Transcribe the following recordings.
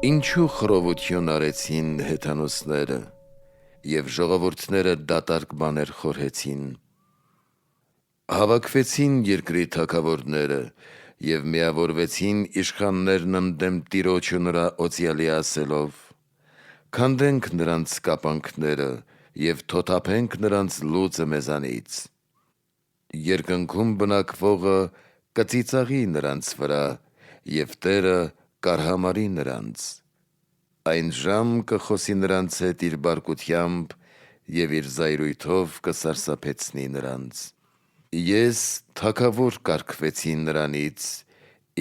Ինչու խռովություն արեցին հեթանոսները, և ժողովուրդները դատարկ բաներ խորհեցին։ Հավաքվեցին երկրի թագավորները, և միավորվեցին իշխաններն ընդդեմ Տիրոջը նրա օծյալի ասելով. «Քանդենք նրանց կապանքները և թոթափենք նրանց լուծը մեզանից։ Երկնքում բնակվողը կծիծաղի նրանց վրա, և Տերը կարհամարի նրանց։ Այն ժամ կխոսի նրանց հետ իր բարկությամբ և իր զայրույթով կսարսափեցնի նրանց։ Ես թագավոր կարգվեցի նրանից,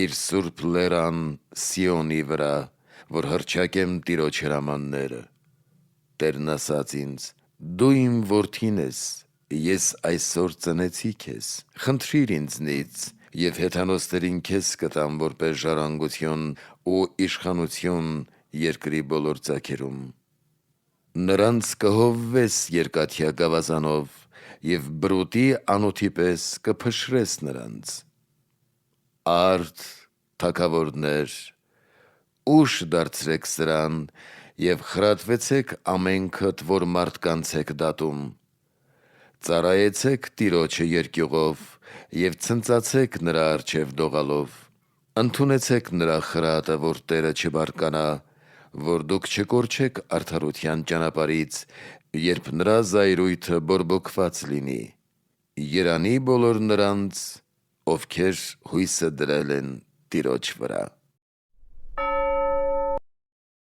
իր սուրբ լերան Սիոնի վրա, որ հռչակեմ Տիրոջ հրամանները։ Տերն ասաց ինձ. «Դու իմ որդին ես, ես այսօր ծնեցի քեզ, խնդրիր ինձնից, և հեթանոսներին քեզ կտամ որպես ժառանգություն ու իշխանություն երկրի բոլոր ծագերում։ Նրանց կհովվես երկաթյա գավազանով և բրուտի անոթի պես կփշրես նրանց։ Արդ, թագավորներ, ուշ դարձրեք սրան և խրատվեցեք ամենքդ, որ մարդկանց եք դատում։ Ծառայեցեք Տիրոջը երկյուղով և ցնծացեք նրա առջև դողալով։ Ընդունեցեք նրա խրատը, որ Տերը չբարկանա, որ դուք չկորչեք արդարության ճանապարհից, երբ նրա զայրույթը բորբոքված լինի։ Երանի բոլոր նրանց, ովքեր հույսը դրել են Տիրոջ վրա»։